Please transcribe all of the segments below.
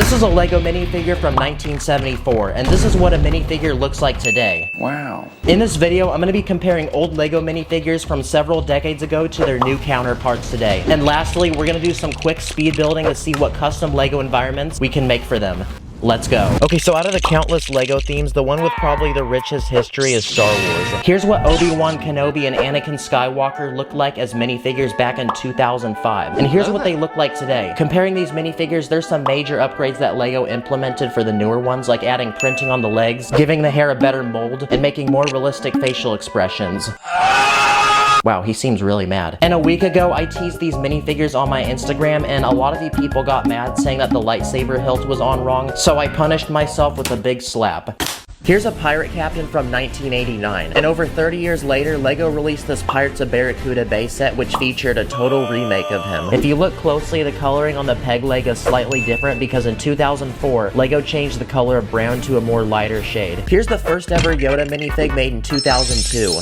This is a Lego minifigure from 1974, and this is what a minifigure looks like today. Wow. In this video, I'm going to be comparing old Lego minifigures from several decades ago to their new counterparts today. And lastly, we're going to do some quick speed building to see what custom Lego environments we can make for them. Let's go. Okay, so out of the countless Lego themes, the one with probably the richest history is Star Wars. Here's what Obi-Wan Kenobi and Anakin Skywalker looked like as minifigures back in 2005. And here's what they look like today. Comparing these minifigures, there's some major upgrades that Lego implemented for the newer ones, like adding printing on the legs, giving the hair a better mold, and making more realistic facial expressions. Wow, he seems really mad. And a week ago, I teased these minifigures on my Instagram, and a lot of you people got mad saying that the lightsaber hilt was on wrong, so I punished myself with a big slap. Here's a pirate captain from 1989, and over 30 years later, Lego released this Pirates of Barracuda base set, which featured a total remake of him. If you look closely, the coloring on the peg leg is slightly different because in 2004, Lego changed the color of brown to a more lighter shade. Here's the first ever Yoda minifig made in 2002.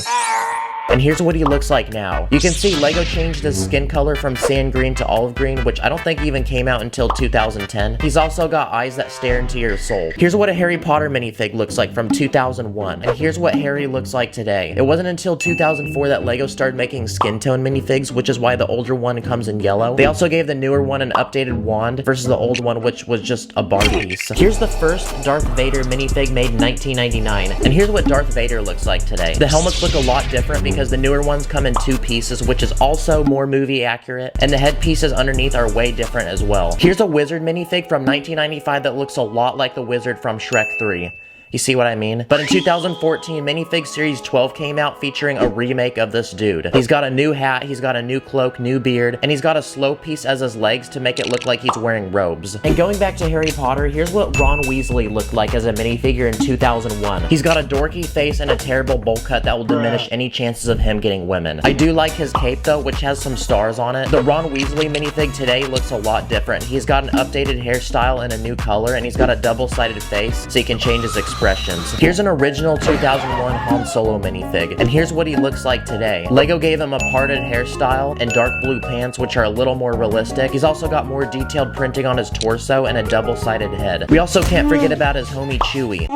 And here's what he looks like now. You can see Lego changed his skin color from sand green to olive green, which I don't think even came out until 2010. He's also got eyes that stare into your soul. Here's what a Harry Potter minifig looks like from 2001. And here's what Harry looks like today. It wasn't until 2004 that Lego started making skin tone minifigs, which is why the older one comes in yellow. They also gave the newer one an updated wand versus the old one, which was just a bar piece. Here's the first Darth Vader minifig made in 1999. And here's what Darth Vader looks like today. The helmets look a lot different because the newer ones come in two pieces, which is also more movie accurate, and the headpieces underneath are way different as well. Here's a wizard minifig from 1995 that looks a lot like the wizard from Shrek 3. You see what I mean? But in 2014, Minifig Series 12 came out featuring a remake of this dude. He's got a new hat, he's got a new cloak, new beard, and he's got a slow piece as his legs to make it look like he's wearing robes. And going back to Harry Potter, here's what Ron Weasley looked like as a minifigure in 2001. He's got a dorky face and a terrible bowl cut that will diminish any chances of him getting women. I do like his cape though, which has some stars on it. The Ron Weasley minifig today looks a lot different. He's got an updated hairstyle and a new color, and he's got a double-sided face so he can change his expression. Here's an original 2001 Han Solo minifig, and here's what he looks like today. Lego gave him a parted hairstyle and dark blue pants, which are a little more realistic. He's also got more detailed printing on his torso and a double-sided head. We also can't forget about his homie Chewie.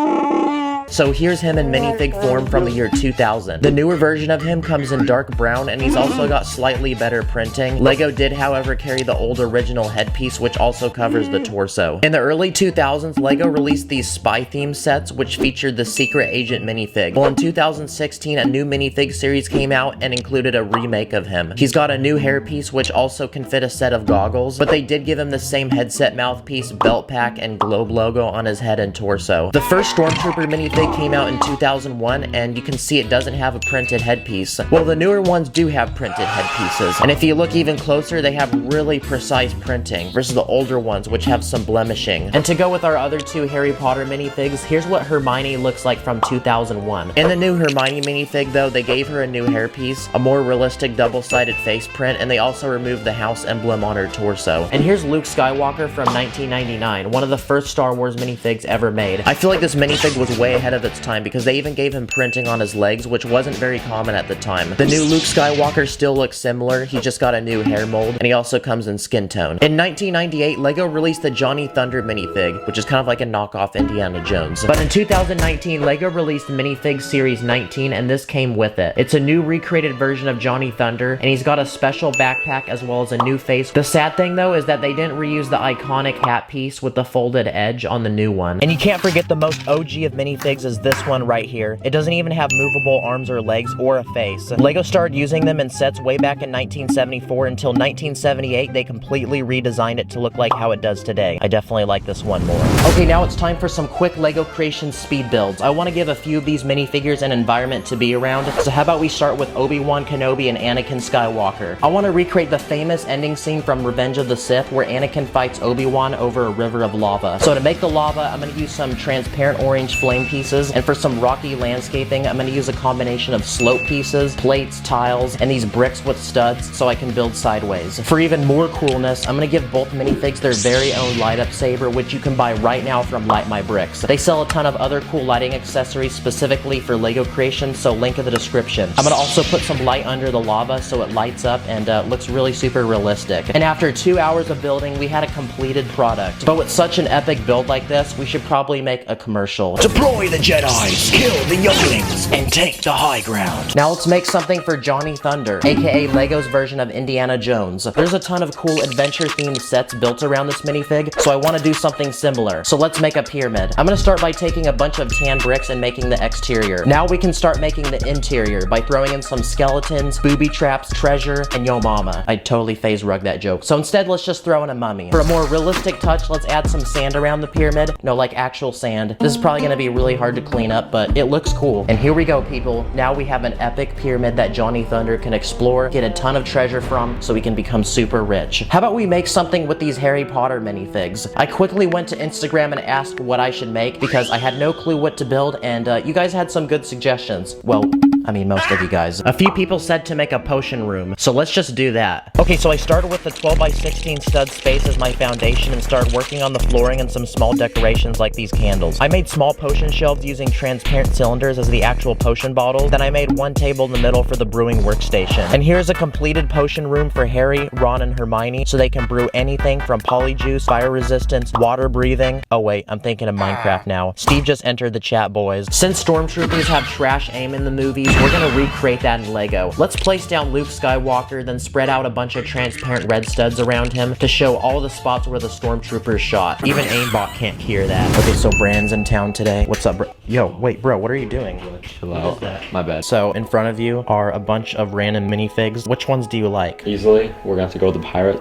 So here's him in minifig form from the year 2000. The newer version of him comes in dark brown, and he's also got slightly better printing. Lego did, however, carry the old original headpiece, which also covers the torso. In the early 2000s, Lego released these spy theme sets, which featured the Secret Agent minifig. Well, in 2016, a new minifig series came out and included a remake of him. He's got a new hairpiece, which also can fit a set of goggles, but they did give him the same headset mouthpiece, belt pack, and globe logo on his head and torso. The first Stormtrooper minifig came out in 2001, and you can see it doesn't have a printed headpiece. Well, the newer ones do have printed headpieces, and if you look even closer, they have really precise printing versus the older ones, which have some blemishing. And to go with our other two Harry Potter minifigs, here's what Hermione looks like from 2001. In the new Hermione minifig, though, they gave her a new hairpiece, a more realistic double-sided face print, and they also removed the house emblem on her torso. And here's Luke Skywalker from 1999, one of the first Star Wars minifigs ever made. I feel like this minifig was way ahead of its time because they even gave him printing on his legs, which wasn't very common at the time. The new Luke Skywalker still looks similar, he just got a new hair mold, and he also comes in skin tone. In 1998, Lego released the Johnny Thunder minifig, which is kind of like a knockoff Indiana Jones. But in 2019, Lego released Minifig Series 19, and this came with it. It's a new recreated version of Johnny Thunder, and he's got a special backpack as well as a new face. The sad thing though is that they didn't reuse the iconic hat piece with the folded edge on the new one. And you can't forget the most OG of minifigs is this one right here. It doesn't even have movable arms or legs or a face. Lego started using them in sets way back in 1974 until 1978 they completely redesigned it to look like how it does today. I definitely like this one more. Okay, now it's time for some quick Lego creation speed builds. I want to give a few of these minifigures an environment to be around, so how about we start with Obi-Wan Kenobi and Anakin Skywalker. I want to recreate the famous ending scene from Revenge of the Sith where Anakin fights Obi-Wan over a river of lava. So to make the lava, I'm going to use some transparent orange flame pieces pieces. And for some rocky landscaping, I'm gonna use a combination of slope pieces, plates, tiles, and these bricks with studs so I can build sideways. For even more coolness, I'm gonna give both minifigs their very own light up saber, which you can buy right now from Light My Bricks. They sell a ton of other cool lighting accessories specifically for LEGO creation, so link in the description. I'm gonna also put some light under the lava so it lights up and looks really super realistic. And after 2 hours of building, we had a completed product. But with such an epic build like this, we should probably make a commercial. Deploy the Jedis, kill the younglings, and take the high ground. Now let's make something for Johnny Thunder, aka LEGO's version of Indiana Jones. There's a ton of cool adventure-themed sets built around this minifig, so I want to do something similar. So let's make a pyramid. I'm gonna start by taking a bunch of tan bricks and making the exterior. Now we can start making the interior by throwing in some skeletons, booby traps, treasure, and yo mama. I totally phase rug that joke. So instead, let's just throw in a mummy. For a more realistic touch, let's add some sand around the pyramid. No, like actual sand. This is probably gonna be really hard to clean up, but it looks cool. And here we go, people. Now we have an epic pyramid that Johnny Thunder can explore, get a ton of treasure from, so we can become super rich. How about we make something with these Harry Potter minifigs? I quickly went to Instagram and asked what I should make because I had no clue what to build, and you guys had some good suggestions. Well, I mean, most of you guys. A few people said to make a potion room, so let's just do that. Okay, so I started with the 12 by 16 stud space as my foundation and started working on the flooring and some small decorations like these candles. I made small potion shelves using transparent cylinders as the actual potion bottles. Then I made one table in the middle for the brewing workstation. And here's a completed potion room for Harry, Ron, and Hermione, so they can brew anything from polyjuice, fire resistance, water breathing. Oh wait, I'm thinking of Minecraft now. Steve just entered the chat, boys. Since stormtroopers have trash aim in the movies, we're gonna recreate that in LEGO. Let's place down Luke Skywalker, then spread out a bunch of transparent red studs around him to show all the spots where the stormtroopers shot. Even aimbot can't hear that. Okay, so Brand's in town today. What's up, bro? Yo, wait, bro, what are you doing? Chill out. My bad. So in front of you are a bunch of random minifigs. Which ones do you like? Easily, we're gonna have to go with the pirate.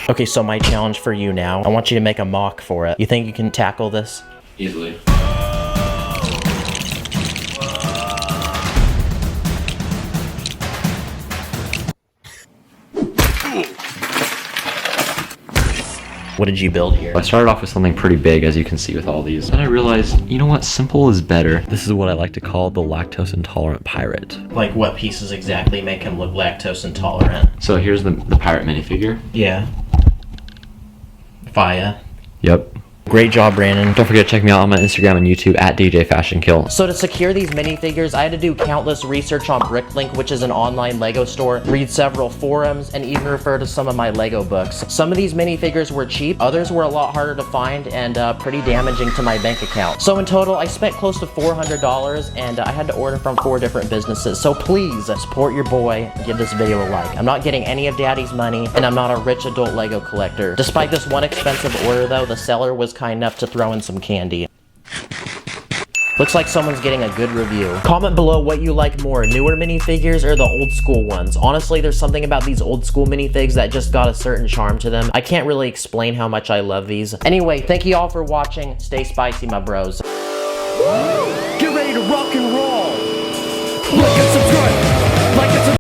Okay, so my challenge for you now, I want you to make a mock for it. You think you can tackle this? Easily. What did you build here? I started off with something pretty big, as you can see with all these. Then I realized, you know what? Simple is better. This is what I like to call the lactose intolerant pirate. Like what pieces exactly make him look lactose intolerant? So here's the pirate minifigure. Yeah. Fire. Yep. Great job, Brandon. Don't forget to check me out on my Instagram and YouTube at DJFashionKill. So to secure these minifigures, I had to do countless research on Bricklink, which is an online LEGO store, read several forums, and even refer to some of my LEGO books. Some of these minifigures were cheap, others were a lot harder to find and pretty damaging to my bank account. So in total, I spent close to $400 and I had to order from 4 different businesses. So please support your boy, give this video a like. I'm not getting any of Daddy's money, and I'm not a rich adult LEGO collector. Despite this one expensive order though, the seller was kind enough to throw in some candy. Looks like someone's getting a good review. Comment below what you like more, newer minifigures or the old school ones. Honestly, there's something about these old school minifigs that just got a certain charm to them. I can't really explain how much I love these. Anyway, thank you all for watching. Stay spicy, my bros. Get ready to rock and roll.